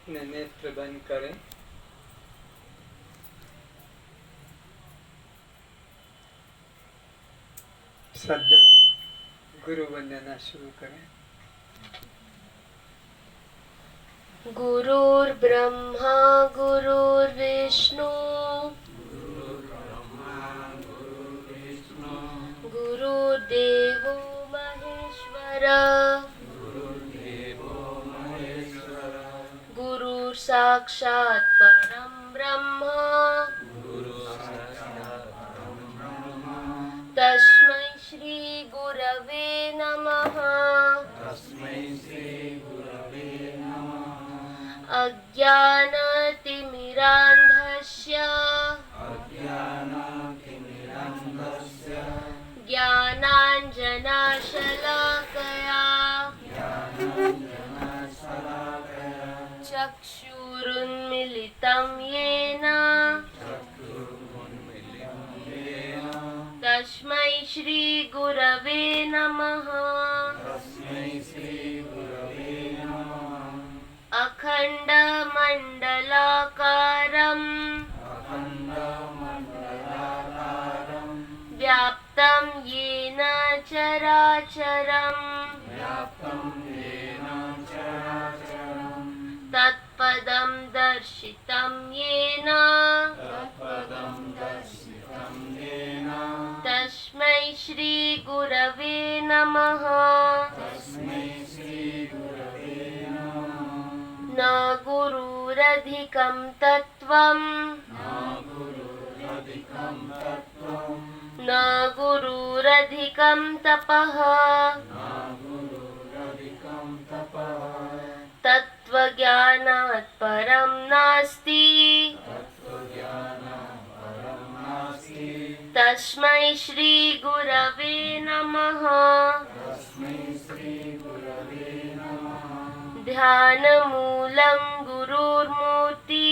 अपने नेत्र बंद करें। श्रद्धा गुरु वंदना शुरू करें। गुरुर्ब्रह्मा गुरुर्विष्णु गुरुर्देवो महेश्वर गुरुः साक्षात् परं ब्रह्म तस्मै श्री गुरवे नमः। अज्ञानतिमिरान्धस्य ज्ञानाञ्जनशलाकया चक्षुरुन्मिलितं येन तस्मै श्री गुरवे नमः। अखण्डमण्डलाकारम् व्याप्तं येन चराचरम् तत्पदं दर्शितं येन तस्मै श्री गुरवे नमः। न गुरुरधिकं तत्त्वम् न गुरुरधिकं तपः तत्त्वज्ञानात् परं नास्ति तस्मै श्री गुरवे नमः। ध्यानमूलं गुरुर्मूर्ति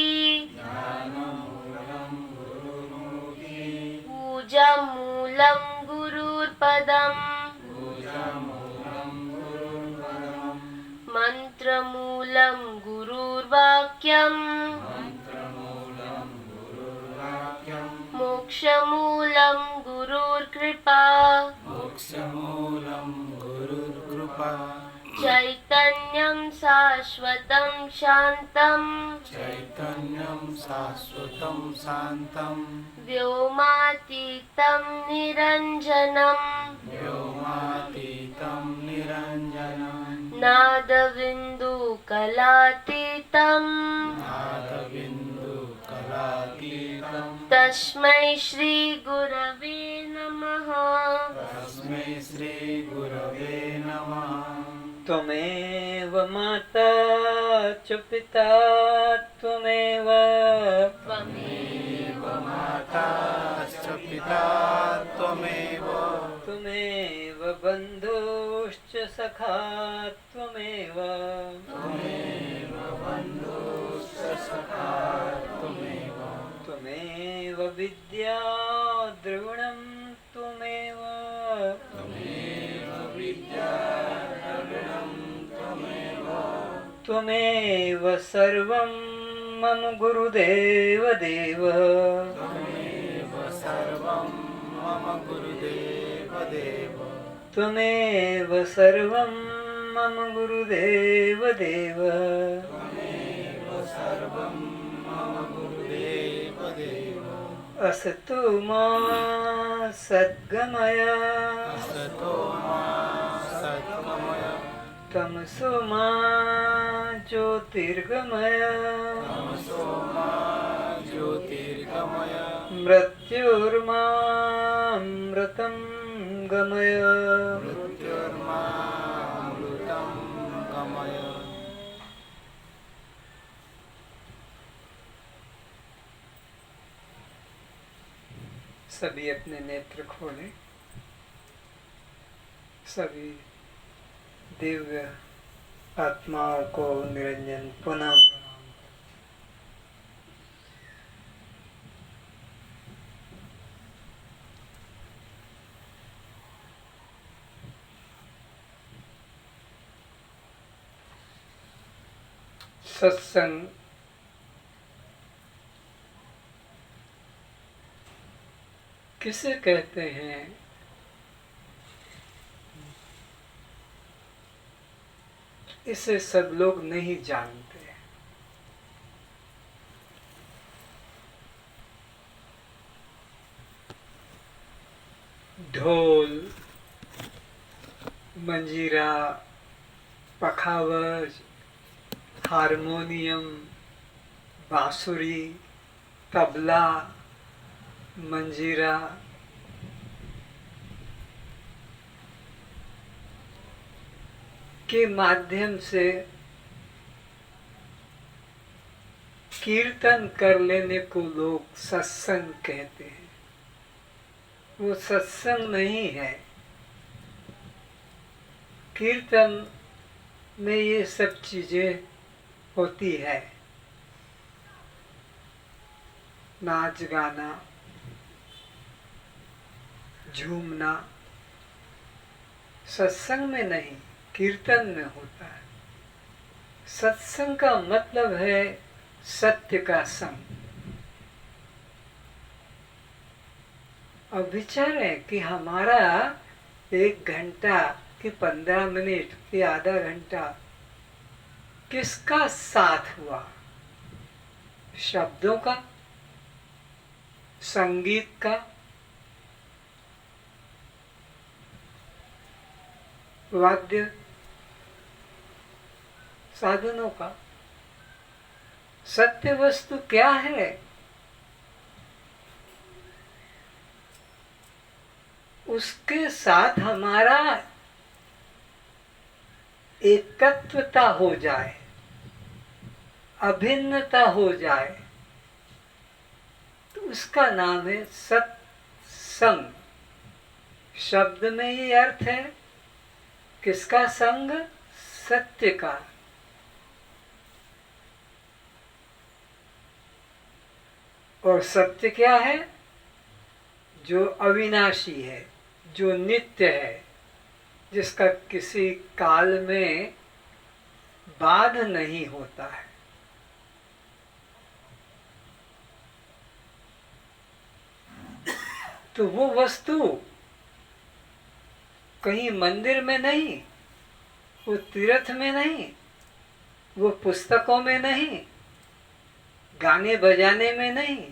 पूजामूलं गुरुर्पदम् मन्त्रमूलं गुरुर्वाक्यम् मोक्षमूलं गुरुर्कृपा चैतन्यं शाश्वतं शान्तं व्योमातीतं निरञ्जनम् नादबिन्दुकलातीतम् तस्मै श्री गुरवे नमः। त्वमेव माता च पिता त्वमेव त्वमेव बन्धुश्च सखा त्वमेव त्वमेव विद्या द्रविणं त्वमेव त्वमेव सर्वं मम गुरुदेव देव त्वमेव सर्वं मम गुरुदेव देव असतो मा सद्गमय तमसो मा ज्योतिर्गमय मृत्युर्मामृतं गमय सभी अपने नेत्र खोलें। सभी दिव्य आत्माओं को निरंजन पुनः सत्संग किसे कहते हैं? इसे सब लोग नहीं जानते। ढोल, मंजीरा, पखावज, हारमोनियम, बांसुरी, तबला, मंजीरा, के माध्यम से कीर्तन कर लेने को लोग सत्संग कहते हैं। वो सत्संग नहीं है। कीर्तन में ये सब चीजें होती है, नाच गाना, झूमना। सत्संग में नहीं, कीर्तन में होता है। सत्संग का मतलब है सत्य का संग। अब विचार है कि हमारा 1 घंटा कि 15 मिनट कि आधा घंटा किसका साथ हुआ? शब्दों का, संगीत का, वाद्य साधनों का। सत्य वस्तु क्या है? उसके साथ हमारा एकत्वता हो जाए, अभिन्नता हो जाए, तो उसका नाम है सत्संग। शब्द में ही अर्थ है किसका संग? सत्य का। और सत्य क्या है? जो अविनाशी है, जो नित्य है, जिसका किसी काल में बाध नहीं होता है। तो वो वस्तु कहीं मंदिर में नहीं, वो तीर्थ में नहीं, वो पुस्तकों में नहीं, गाने बजाने में नहीं।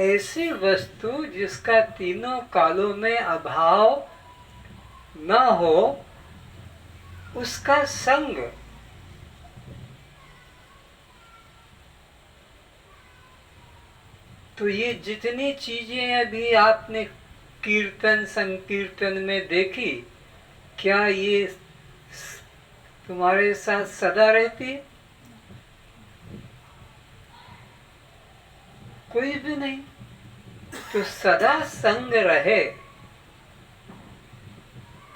ऐसी वस्तु जिसका तीनों कालों में अभाव न हो, उसका संग। तो ये जितनी चीजें अभी आपने कीर्तन संकीर्तन में देखी, क्या ये तुम्हारे साथ सदा रहती है? कोई भी नहीं। तो सदा संग रहे,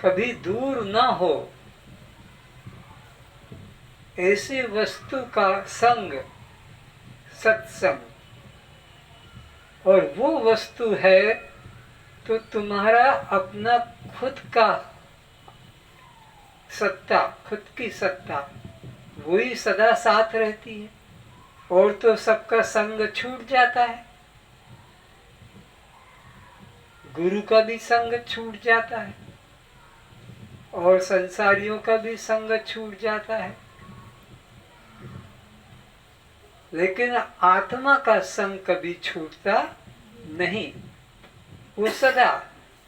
कभी दूर न हो, ऐसी वस्तु का संग सत्संग। और वो वस्तु है तो तुम्हारा अपना खुद का सत्ता, खुद की सत्ता, वही सदा साथ रहती है। और तो सबका संग छूट जाता है, गुरु का भी संग छूट जाता है, और संसारियों का भी संग छूट जाता है। लेकिन आत्मा का संग कभी छूटता नहीं, वो सदा।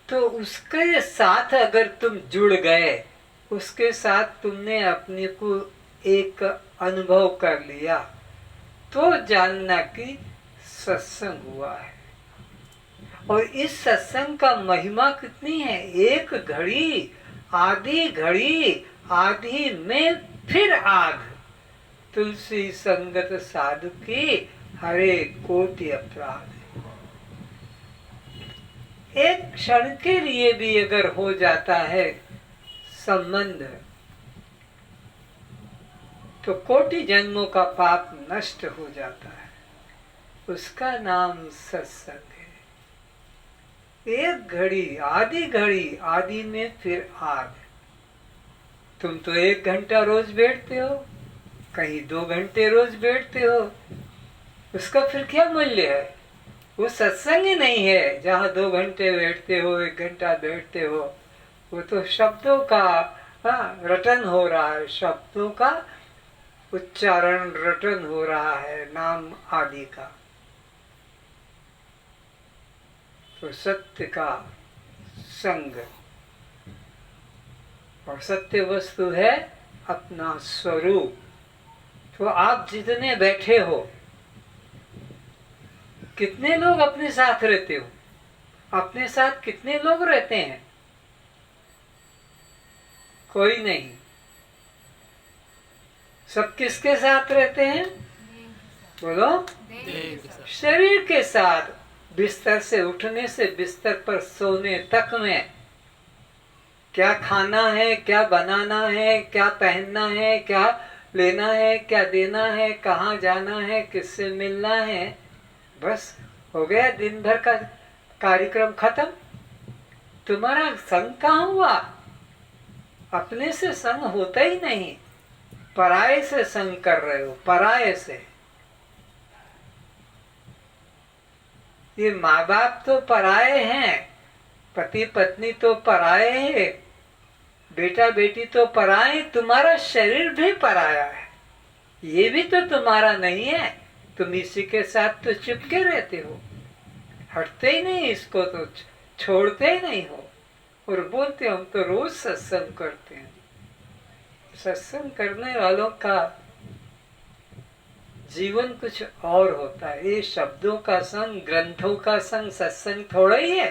तो उसके साथ अगर तुम जुड़ गए, उसके साथ तुमने अपने को एक अनुभव कर लिया, तो जानना कि सत्संग हुआ है। और इस सत्संग का महिमा कितनी है? एक घड़ी, आधी घड़ी, आधी में फिर आध। तुलसी संगत साधु की हरे कोटि अपराध। एक क्षण के लिए भी अगर हो जाता है संबंध, तो कोटि जन्मों का पाप नष्ट हो जाता है। उसका नाम सत्संग है। एक घड़ी, आधी में फिर आध। तुम तो 1 घंटा रोज बैठते हो, कहीं 2 घंटे रोज बैठते हो, उसका फिर क्या मूल्य है? वो सत्संग ही नहीं है जहाँ 2 घंटे बैठते हो, 1 घंटा बैठते हो। वो तो शब्दों का रटन हो रहा है, शब्दों का उच्चारण रटन हो रहा है, नाम आदि का। तो सत्य का संग, और सत्य वस्तु है अपना स्वरूप। तो आप जितने बैठे हो, कितने लोग अपने साथ रहते हो? अपने साथ कितने लोग रहते हैं? कोई नहीं। सब किसके साथ रहते हैं? बोलो। शरीर के साथ। बिस्तर से उठने से बिस्तर पर सोने तक में क्या खाना है, क्या बनाना है, क्या पहनना है, क्या लेना है, क्या देना है, कहाँ जाना है, किससे मिलना है, बस हो गया। दिन भर का कार्यक्रम खत्म। तुम्हारा संग कहाँ हुआ? अपने से संग होता ही नहीं, पराये से संग कर रहे हो, पराये से। ये माँ बाप तो पराये हैं, पति पत्नी तो पराये हैं, बेटा बेटी तो पराये, तुम्हारा शरीर भी पराया है। ये भी तो तुम्हारा नहीं है। तुम इसी के साथ तो चिपके रहते हो, हटते ही नहीं, इसको तो छोड़ते ही नहीं हो। और बोलते हम तो रोज सत्संग करते हैं। सत्संग करने वालों का जीवन कुछ और होता है। ये शब्दों का संग, ग्रंथों का संग, सत्संग थोड़ा ही है।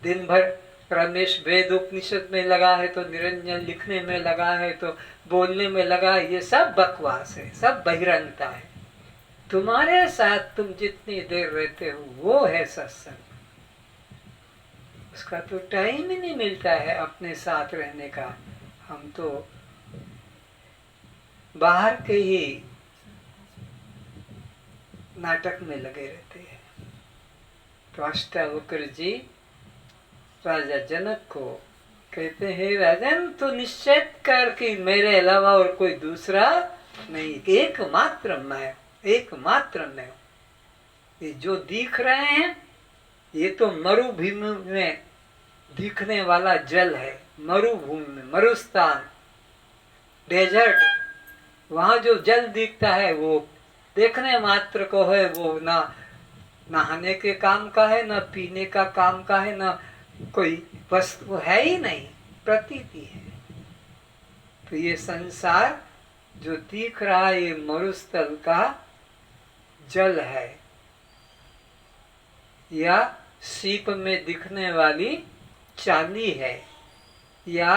दिन भर रमेश वेद उपनिषद में लगा है, तो निरंजन लिखने में लगा है, तो बोलने में लगा है, ये सब बकवास है, सब बहिरंगता है। तुम्हारे साथ तुम जितनी देर रहते हो वो है सत्संग। उसका तो टाइम ही नहीं मिलता है अपने साथ रहने का। हम तो बाहर के ही नाटक में लगे रहते हैं। तो अष्टावक्र जी राजा जनक को कहते हैं, राजन तो निश्चय कर कि मेरे अलावा और कोई दूसरा नहीं, एकमात्र मैं, एकमात्र मैं। ये जो दिख रहे हैं ये तो मरुभूमि में दिखने वाला जल है। मरुभूमि में, मरुस्थान, डेजर्ट, वहां जो जल दिखता है वो देखने मात्र को है। वो ना नहाने के काम का है, ना पीने का काम का है, ना कोई वस्तु है ही नहीं, प्रतीति है। तो ये संसार जो दिख रहा है ये मरुस्थल का जल है, या सीप में दिखने वाली चांदी है, या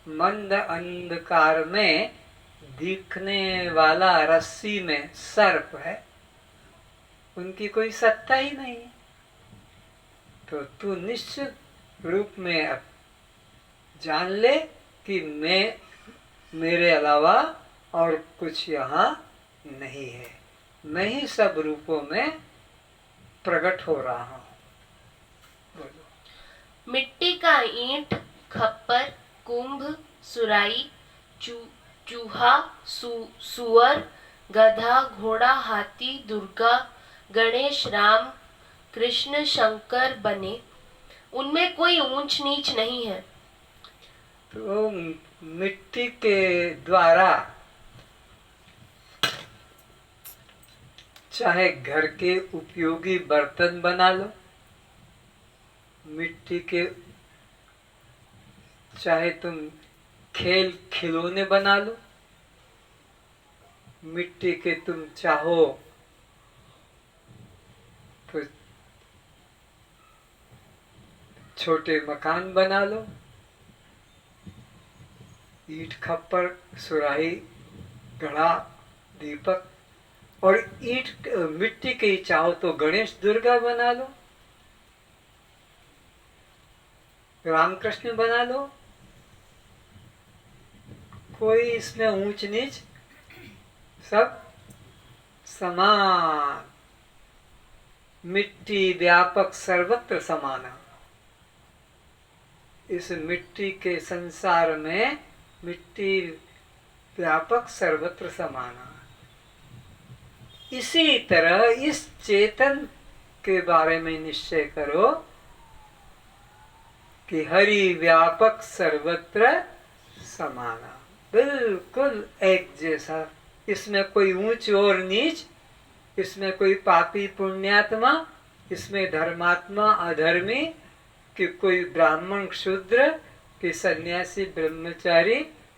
मंद अंधकार में दिखने वाला रस्सी में सर्प है। उनकी कोई सत्ता ही नहीं है। तो तू निश्चित रूप में अब जान ले कि मैं, मेरे अलावा और कुछ यहाँ नहीं है। मैं ही सब रूपों में प्रकट हो रहा हूँ। बोलो। मिट्टी का ईंट, खप्पर, कुंभ, सुराई, चूहा, सुअर, गधा, घोड़ा, हाथी, दुर्गा, गणेश, राम, कृष्ण, शंकर बने, उनमें कोई ऊंच नीच नहीं है। तो मिट्टी के द्वारा चाहे घर के उपयोगी बर्तन बना लो, मिट्टी के चाहे तुम खेल खिलौने बना लो, मिट्टी के तुम चाहो तो छोटे मकान बना लो, ईंट, खप्पर, सुराही, घड़ा, दीपक, और ईंट मिट्टी के ही चाहो तो गणेश दुर्गा बना लो, रामकृष्ण बना लो। कोई इसमें ऊंच नीच, सब समान। मिट्टी व्यापक सर्वत्र समाना। इस मिट्टी के संसार में मिट्टी व्यापक सर्वत्र समाना। इसी तरह इस चेतन के बारे में निश्चय करो कि हरि व्यापक सर्वत्र समाना, बिल्कुल एक जैसा। इसमें कोई ऊंच और नीच, इसमें कोई पापी पुण्यात्मा, इसमें धर्मात्मा अधर्मी, कि कोई ब्राह्मण शूद्र, कि सन्यासी ब्रह्मचारी,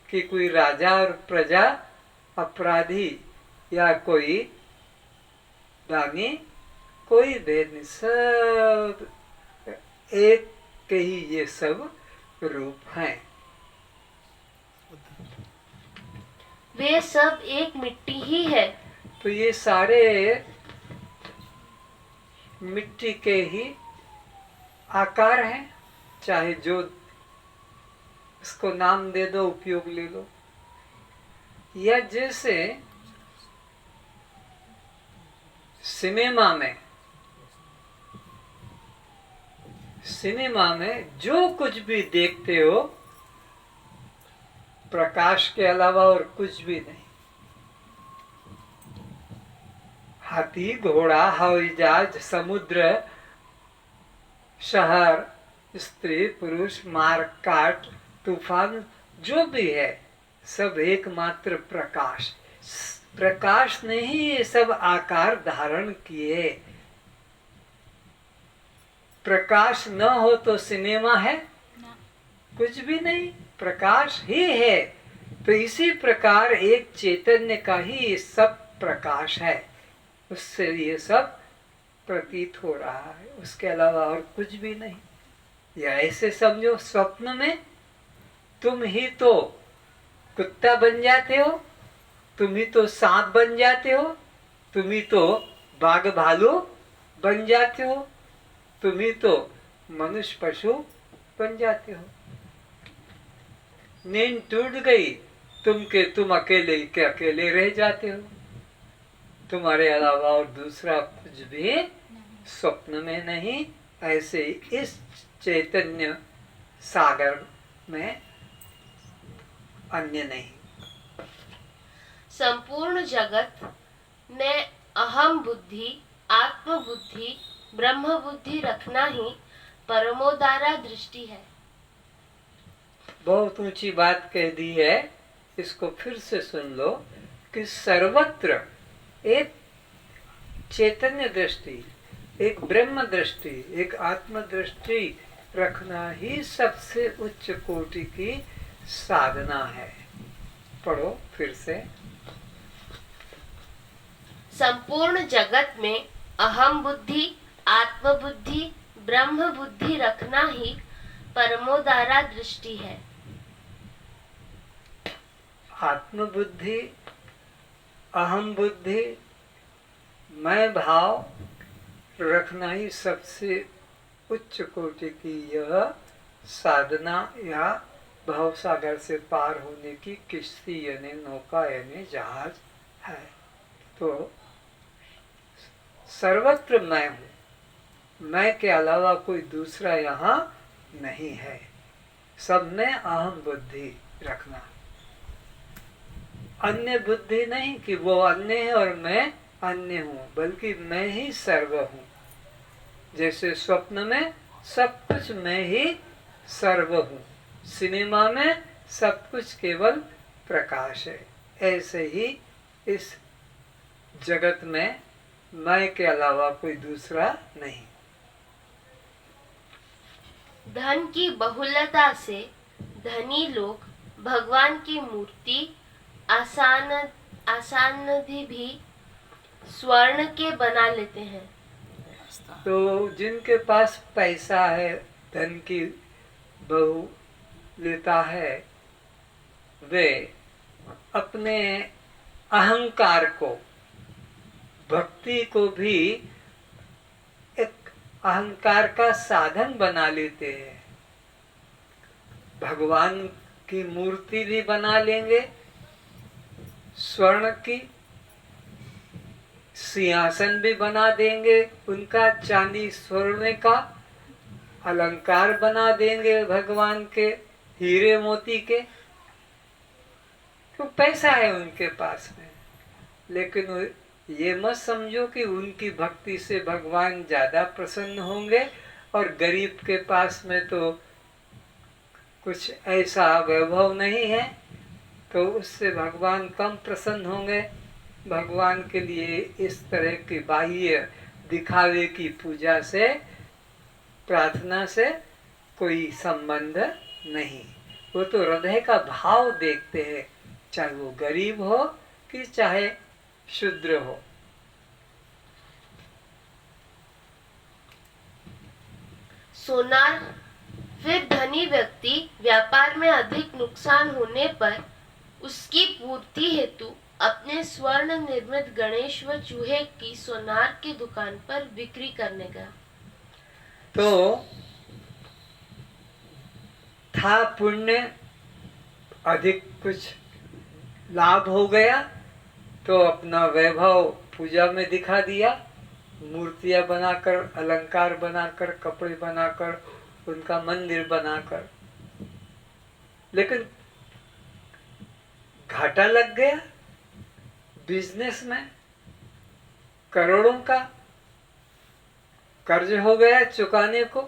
कि कोई राजा और प्रजा, अपराधी या कोई दानी, कोई भेद नहीं। सब एक के ही ये सब रूप हैं। वे सब एक मिट्टी ही है। तो ये सारे मिट्टी के ही आकार हैं, चाहे जो इसको नाम दे दो, उपयोग ले लो। या जैसे सिनेमा में जो कुछ भी देखते हो प्रकाश के अलावा और कुछ भी नहीं। हाथी, घोड़ा, हवाई जहाज, समुद्र, शहर, स्त्री पुरुष, मार काट, तूफान, जो भी है सब एकमात्र प्रकाश। प्रकाश ने ही ये सब आकार धारण किए। प्रकाश न हो तो सिनेमा है? कुछ भी नहीं, प्रकाश ही है। तो इसी प्रकार एक चैतन्य का ही ये सब प्रकाश है, उससे ये सब प्रतीत हो रहा है, उसके अलावा और कुछ भी नहीं। या ऐसे समझो, स्वप्न में तुम ही तो कुत्ता बन जाते हो, तुम ही तो सांप बन जाते हो, तुम ही तो बाघ भालू बन जाते हो, तुम ही तो मनुष्य पशु बन जाते हो। नींद टूट गई तुम अकेले के अकेले रह जाते हो, तुम्हारे अलावा और दूसरा कुछ भी स्वप्न में नहीं। ऐसे इस चैतन्य सागर में अन्य नहीं। संपूर्ण जगत में अहम बुद्धि, आत्म बुद्धि, ब्रह्म बुद्धि रखना ही परमोदारा दृष्टि है। बहुत ऊंची बात कह दी है, इसको फिर से सुन लो कि सर्वत्र एक चैतन्य दृष्टि, एक ब्रह्म दृष्टि, एक आत्म दृष्टि रखना ही सबसे उच्च कोटि की साधना है। पढ़ो फिर से। संपूर्ण जगत में अहम बुद्धि, आत्म बुद्धि, ब्रह्म बुद्धि रखना ही परमोदारा दृष्टि है। आत्म बुद्धि, अहम बुद्धि, मैं भाव रखना ही सबसे उच्च कोटि की यह साधना या भव सागर से पार होने की किश्ती यानी नौका यानी जहाज है। तो सर्वत्र मैं हूँ, मैं के अलावा कोई दूसरा यहाँ नहीं है। सब में अहम बुद्धि रखना, अन्य बुद्धि नहीं कि वो अन्य है और मैं अन्य हूँ, बल्कि मैं ही सर्व हूँ। जैसे स्वप्न में सब कुछ मैं ही सर्व हूँ, सिनेमा में सब कुछ केवल प्रकाश है, ऐसे ही इस जगत में मैं के अलावा कोई दूसरा नहीं। धन की बहुलता से धनी लोग भगवान की मूर्ति आसानधि भी स्वर्ण के बना लेते हैं। तो जिनके पास पैसा है, धन की बहुलता है, वे अपने अहंकार को, भक्ति को भी एक अहंकार का साधन बना लेते हैं। भगवान की मूर्ति भी बना लेंगे, स्वर्ण की सिंहासन भी बना देंगे, उनका चांदी स्वर्ण का अलंकार बना देंगे, भगवान के हीरे मोती के, तो पैसा है उनके पास में, लेकिन ये मत समझो कि उनकी भक्ति से भगवान ज्यादा प्रसन्न होंगे और गरीब के पास में तो कुछ ऐसा वैभव नहीं है तो उससे भगवान कम प्रसन्न होंगे। भगवान के लिए इस तरह की बाह्य दिखावे की पूजा से, प्रार्थना से कोई संबंध नहीं। वो तो हृदय का भाव देखते हैं, चाहे वो गरीब हो कि चाहे शूद्र हो। सोनार। फिर धनी व्यक्ति व्यापार में अधिक नुकसान होने पर उसकी पूर्ति हेतु अपने स्वर्ण निर्मित गणेश व चूहे की सोनार की दुकान पर बिक्री करने गया। तो था पुण्य, अधिक कुछ लाभ हो गया तो अपना वैभव पूजा में दिखा दिया, मूर्तियां बनाकर, अलंकार बनाकर, कपड़े बनाकर, उनका मंदिर बनाकर। लेकिन घाटा लग गया बिजनेस में, करोड़ों का कर्ज हो गया चुकाने को,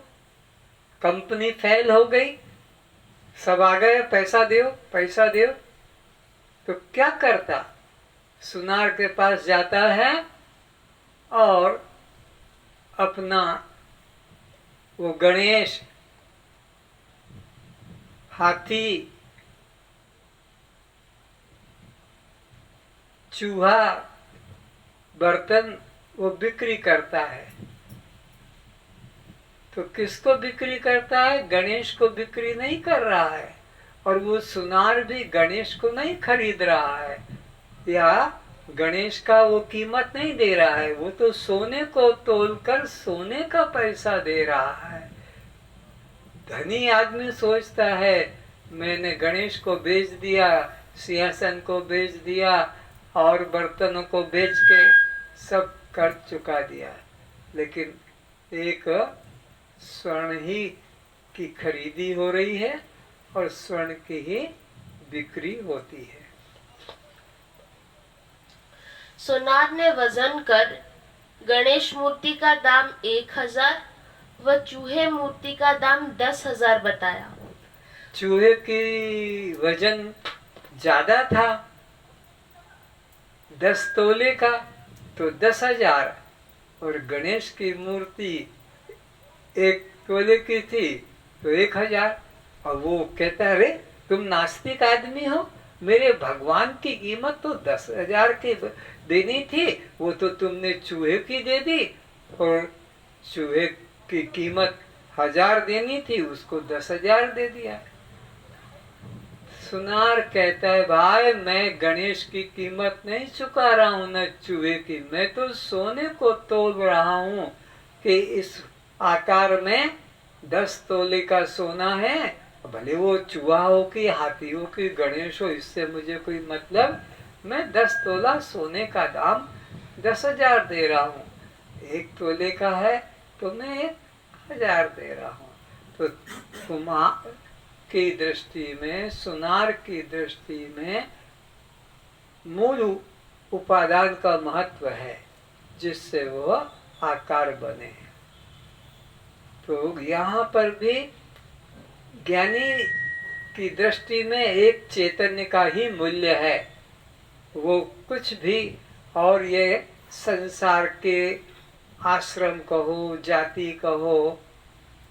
कंपनी फेल हो गई, सब आ गए पैसा दो पैसा दो। तो क्या करता? सुनार के पास जाता है और अपना वो गणेश, हाथी, चूहा, बर्तन वो बिक्री करता है। तो किसको बिक्री करता है? गणेश को बिक्री नहीं कर रहा है, और वो सुनार भी गणेश को नहीं खरीद रहा है या गणेश का वो कीमत नहीं दे रहा है, वो तो सोने को तोलकर सोने का पैसा दे रहा है। धनी आदमी सोचता है मैंने गणेश को बेच दिया, सिंहासन को बेच दिया और बर्तनों को बेच के सब कर चुका दिया, लेकिन एक स्वर्ण ही की खरीदी हो रही है और स्वर्ण की ही बिक्री होती है। सोनार ने वजन कर गणेश मूर्ति का दाम 1000 व चूहे मूर्ति का दाम 10,000 बताया। चूहे की वजन ज्यादा था, 10 तोले का, तो 10,000, और गणेश की मूर्ति 1 तोले की थी तो 1,000। और वो कहता है अरे तुम नास्तिक आदमी हो, मेरे भगवान की कीमत तो 10,000 की देनी थी, वो तो तुमने चूहे की दे दी, और चूहे की कीमत 1000 देनी थी, उसको 10,000 दे दिया। सुनार कहता है भाई मैं गणेश की कीमत नहीं चुका रहा हूं, न चूहे की, मैं तो सोने को तोल रहा हूं कि इस आकार में 10 तोले का सोना है, भले वो चूहा हो कि हाथी हो कि गणेश हो, इससे मुझे कोई मतलब, मैं 10 तोला सोने का दाम 10,000 दे रहा हूँ। 1 तोले का है तो मैं 1,000 दे रहा हूँ। तो तुम की दृष्टि में, सुनार की दृष्टि में मूल उपादान का महत्व है जिससे वो आकार बने। तो यहाँ पर भी ज्ञानी की दृष्टि में एक चैतन्य का ही मूल्य है, वो कुछ भी, और ये संसार के आश्रम कहो, जाति कहो,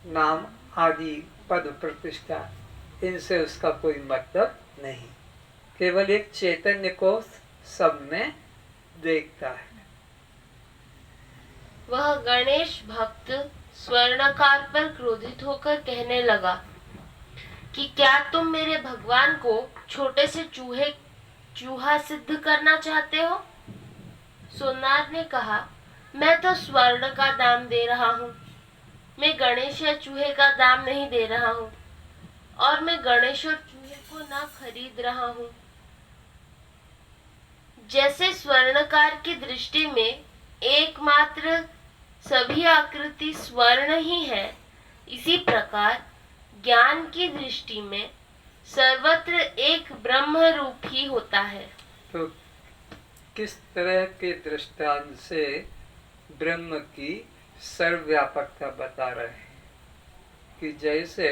नाम आदि, पद प्रतिष्ठा, इनसे उसका कोई मतलब नहीं, केवल एक चैतन्य को सब में देखता है। वह गणेश भक्त स्वर्णकार पर क्रोधित होकर कहने लगा कि क्या तुम मेरे भगवान को छोटे से चूहा सिद्ध करना चाहते हो? सोनार ने कहा मैं तो स्वर्ण का दाम दे रहा हूँ, मैं गणेश या चूहे का दाम नहीं दे रहा हूँ, और मैं गणेश और चूहे को ना खरीद रहा हूँ। जैसे स्वर्णकार की दृष्टि में एकमात्र सभी आकृति स्वर्ण ही है, इसी प्रकार ज्ञान की दृष्टि में सर्वत्र एक ब्रह्म रूप ही होता है। तो किस तरह के दृष्टांत से ब्रह्म की सर्वव्यापकता बता रहे हैं कि जैसे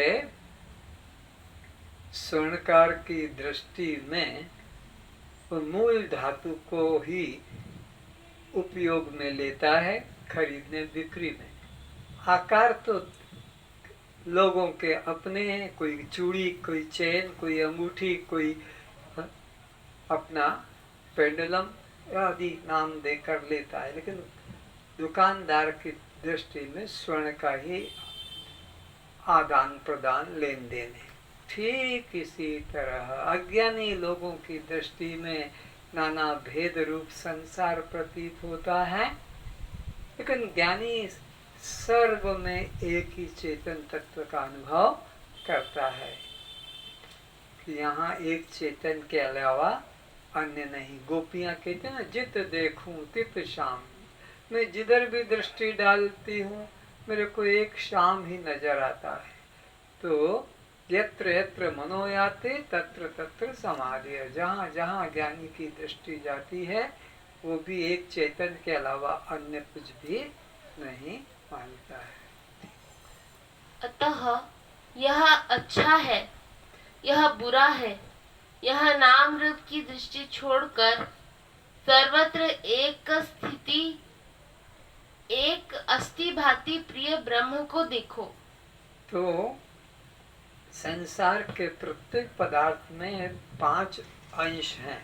स्वर्णकार की दृष्टि में वो मूल धातु को ही उपयोग में लेता है खरीदने बिक्री में। आकार तो लोगों के अपने हैं, कोई चूड़ी, कोई चेन, कोई अंगूठी, कोई अपना पेंडुलम आदि नाम देकर लेता है, लेकिन दुकानदार की दृष्टि में स्वर्ण का ही आदान प्रदान लेन देन है। ठीक इसी तरह अज्ञानी लोगों की दृष्टि में नाना भेद रूप संसार प्रतीत होता है, लेकिन ज्ञानी सर्व में एक ही चेतन तत्व का अनुभव करता है कि यहाँ एक चेतन के अलावा अन्य नहीं। गोपियाँ कहते हैं ना, जित देखूं तित श्याम, मैं जिधर भी दृष्टि डालती हूँ मेरे को एक श्याम ही नजर आता है। तो यत्र यत्र मनो याते तत्र तत्र समाधि, जहाँ जहाँ ज्ञानी की दृष्टि जाती है वो भी एक चेतन के अलावा अन्य कुछ भी नहीं मानता है। अतः यह अच्छा है, यह बुरा है, यह नाम रूप की दृष्टि छोड़कर सर्वत्र एक स्थिति, एक अस्थि भांति प्रिय ब्रह्म को देखो। तो संसार के प्रत्येक पदार्थ में 5 अंश हैं।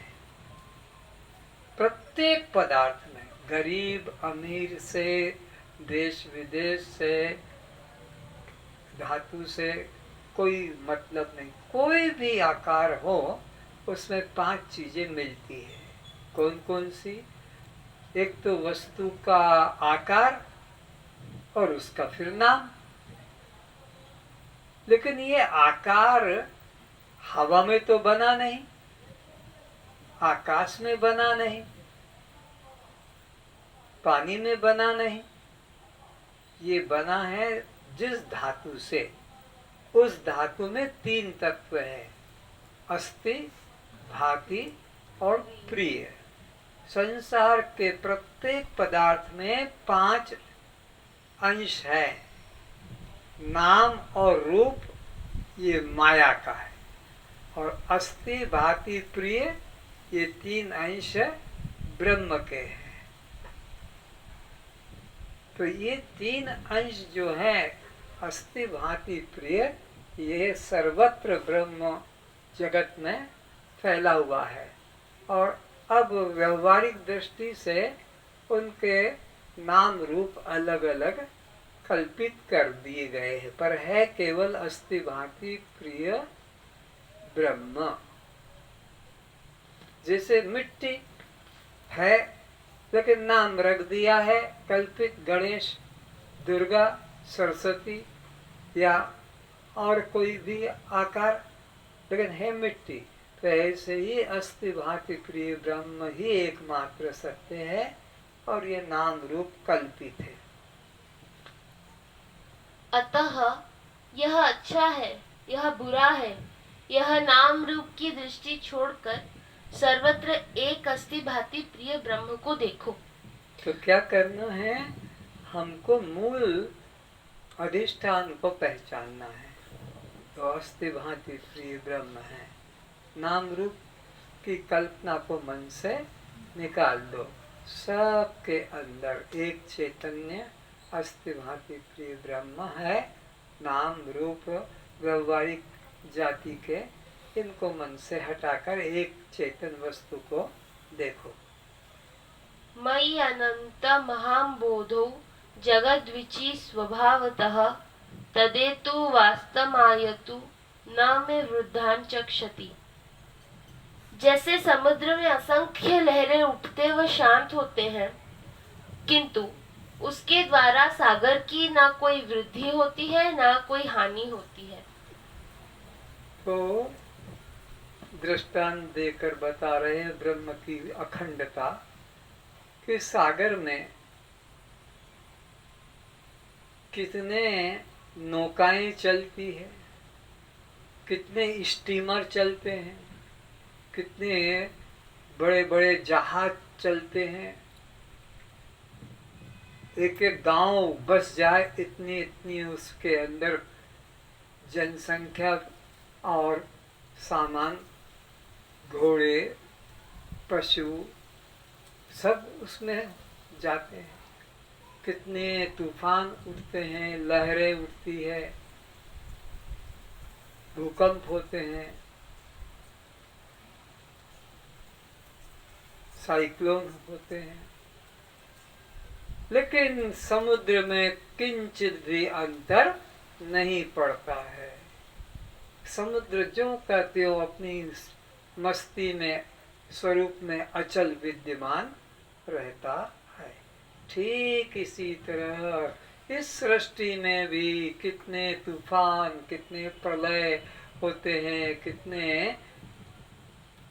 प्रत्येक पदार्थ में गरीब अमीर से, देश विदेश से, धातु से कोई मतलब नहीं। कोई भी आकार हो उसमें 5 चीजें मिलती है। कौन कौन सी? एक तो वस्तु का आकार और उसका फिर नाम। लेकिन ये आकार हवा में तो बना नहीं, आकाश में बना नहीं, पानी में बना नहीं, ये बना है जिस धातु से, उस धातु में 3 तत्व है, अस्थि, भाति और प्रिय। संसार के प्रत्येक पदार्थ में 5 अंश है। नाम और रूप ये माया का है, और अस्थि, भाति, प्रिय ये 3 अंश ब्रह्म के हैं। तो ये 3 अंश जो है अस्थि, भाति, प्रिय, ये सर्वत्र ब्रह्म जगत में फैला हुआ है। और अब व्यवहारिक दृष्टि से उनके नाम रूप अलग अलग कल्पित कर दिए गए हैं, पर है केवल अस्थि, भांति, प्रिय ब्रह्म। जैसे मिट्टी है लेकिन नाम रख दिया है कल्पित, गणेश, दुर्गा, सरस्वती या और कोई भी आकार, लेकिन है मिट्टी। तो ऐसे ही अस्थि, भांति, प्रिय ब्रह्म ही एकमात्र सत्य है, और ये नाम रूप कल्पित है। अतः यह अच्छा है, यह बुरा है, यह नाम रूप की दृष्टि छोड़कर सर्वत्र एक अस्थि भांति प्रिय ब्रह्म को देखो। तो क्या करना है? हमको मूल अधिष्ठान को पहचानना है। तो अस्थि, भांति, प्रिय ब्रह्म है। नाम रूप की कल्पना को मन से निकाल दो। सबके अंदर एक चैतन्य अस्थि, भांति, प्रिय ब्रह्म है। नाम रूप व्यवहारिक जाति के, इनको मन से हटाकर एक चेतन वस्तु को देखो। मयि अनंत महाम्बोधो जगद्विचि स्वभावतः तदेतु वास्तमायतु न मे वृद्धान चक्षति। जैसे समुद्र में असंख्य लहरें उठते व शांत होते हैं, किंतु उसके द्वारा सागर की ना कोई वृद्धि होती है ना कोई हानि होती है। तो दृष्टांत देकर बता रहे हैं ब्रह्म की अखंडता, कि सागर में कितने नौकाएं चलती है, कितने स्टीमर चलते हैं, कितने बड़े बड़े जहाज चलते हैं, एक एक गांव बस जाए इतनी इतनी उसके अंदर जनसंख्या और सामान, घोड़े, पशु सब उसमें जाते हैं। कितने तूफान उठते हैं, लहरें उठती है, भूकंप होते हैं, साइक्लोन होते हैं, लेकिन समुद्र में किंचित भी अंतर नहीं पड़ता है। समुद्र ज्यों का त्यों अपनी मस्ती में, स्वरूप में अचल विद्यमान रहता है। ठीक इसी तरह इस सृष्टि में भी कितने तूफान, कितने प्रलय होते हैं, कितने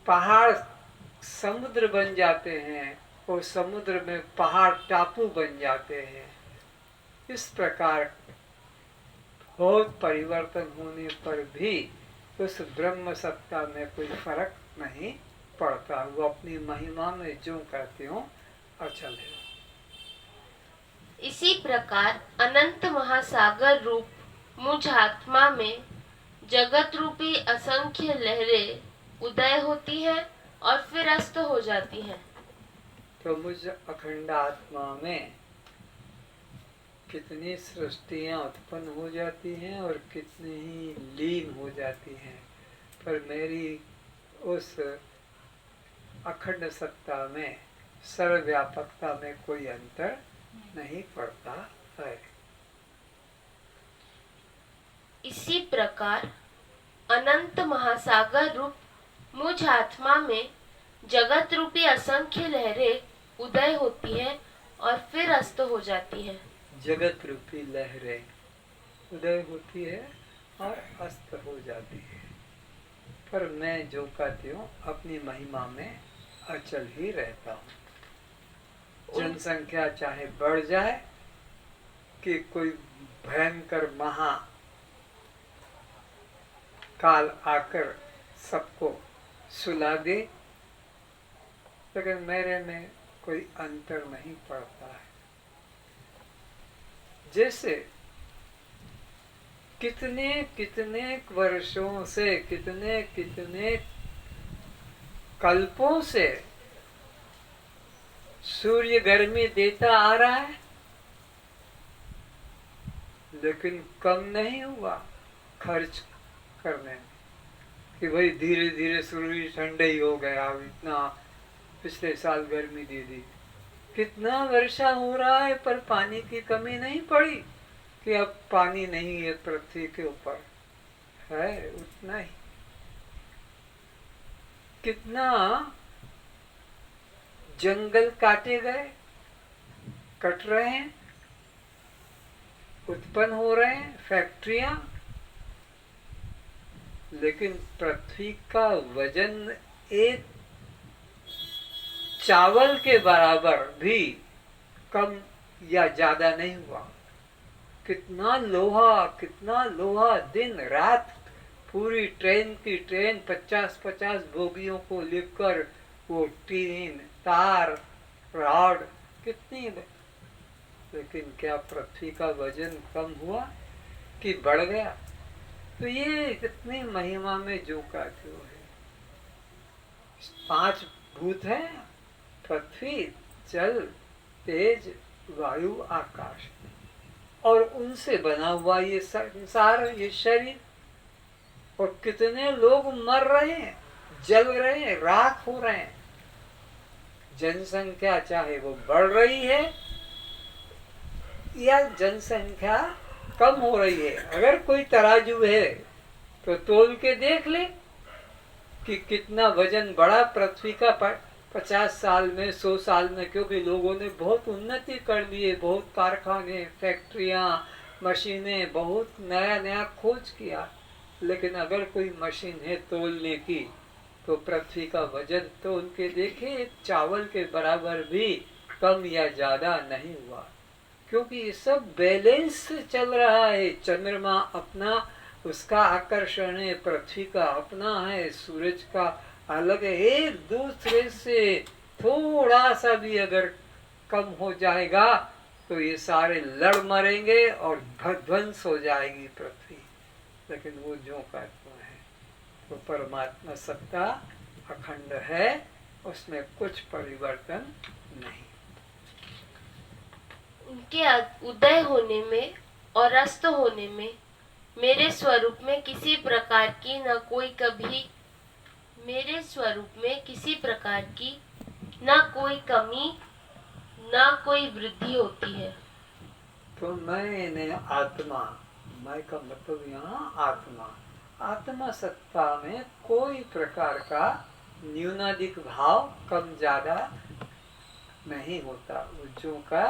पहाड़ समुद्र बन जाते हैं और समुद्र में पहाड़ टापू बन जाते हैं। इस प्रकार बहुत परिवर्तन होने पर भी उस ब्रह्म सत्ता में कोई फर्क नहीं पड़ता। वो अपनी महिमा में ज्यों का त्यों अचल है। इसी प्रकार अनंत महासागर रूप मुझ आत्मा में जगत रूपी असंख्य लहरें उदय होती हैं और फिर अस्त हो जाती हैं। तो मुझ अखंड आत्मा में कितनी सृष्टियां उत्पन्न हो जाती हैं और कितनी ही लीन हो जाती हैं, पर मेरी उस अखंड सत्ता में, सर्वव्यापकता में कोई अंतर नहीं पड़ता है। इसी प्रकार अनंत महासागर रूप मुझ आत्मा में जगत रूपी असंख्य लहरें उदय होती हैं और फिर अस्त हो जाती हैं। जगत रूपी लहरें उदय होती है और अस्त हो जाती है, पर मैं जो कहती हूँ अपनी महिमा में अचल ही रहता हूँ। जनसंख्या चाहे बढ़ जाए कि कोई भयंकर महा काल आकर सबको सुला दे, लेकिन मेरे में कोई अंतर नहीं पड़ता है। जैसे कितने कितने वर्षों से, कितने कितने कल्पों से सूर्य गर्मी देता आ रहा है, लेकिन कम नहीं हुआ खर्च करने में कि भाई धीरे धीरे सूर्य ठंडे ही हो गया। अब इतना पिछले साल गर्मी दे दी, कितना वर्षा हो रहा है, पर पानी की कमी नहीं पड़ी कि अब पानी नहीं है पृथ्वी के ऊपर, है उतना ही। कितना जंगल काटे गए, कट रहे हैं, उत्पन्न हो रहे हैं फैक्ट्रियां, लेकिन पृथ्वी का वजन एक चावल के बराबर भी कम या ज्यादा नहीं हुआ। कितना लोहा दिन रात पूरी ट्रेन की ट्रेन 50-50 बोगियों को लेकर वो टीन, तार, रॉड कितनी है, लेकिन क्या पृथ्वी का वजन कम हुआ कि बढ़ गया? तो ये कितनी महिमा में जो का जो है। 5 भूत हैं, पृथ्वी, जल, तेज, वायु, आकाश, और उनसे बना हुआ ये संसार, ये शरीर, और कितने लोग मर रहे हैं, जल रहे हैं, राख हो रहे हैं। जनसंख्या चाहे वो बढ़ रही है या जनसंख्या कम हो रही है, अगर कोई तराजू है तो तोल के देख ले कि कितना वजन बढ़ा पृथ्वी का 50 साल में, 100 साल में, क्योंकि लोगों ने बहुत उन्नति कर ली है, बहुत कारखाने, फैक्ट्रियां, मशीनें, बहुत नया नया खोज किया, लेकिन अगर कोई मशीन है तोलने की तो पृथ्वी का वजन तो उनके देखे चावल के बराबर भी कम या ज्यादा नहीं हुआ, क्योंकि ये सब बैलेंस से चल रहा है। चंद्रमा अपना उसका आकर्षण है, पृथ्वी का अपना है, सूरज का अलग है। एक दूसरे से थोड़ा सा भी अगर कम हो जाएगा तो ये सारे लड़ मरेंगे और ध्वंस हो जाएगी पृथ्वी। लेकिन वो जो का तो है, तो परमात्मा सत्ता अखंड है, उसमें कुछ परिवर्तन नहीं। उनके उदय होने में और अस्त होने में मेरे स्वरूप में किसी प्रकार की न कोई कभी मेरे स्वरूप में किसी प्रकार की न कोई कमी न कोई वृद्धि होती है। तो मैंने आत्मा, मैं का मतलब यहाँ आत्मा, आत्मा सत्ता में कोई प्रकार का न्यूनाधिक भाव कम ज्यादा नहीं होता, वो जो का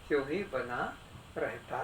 त्यों ही बना रहता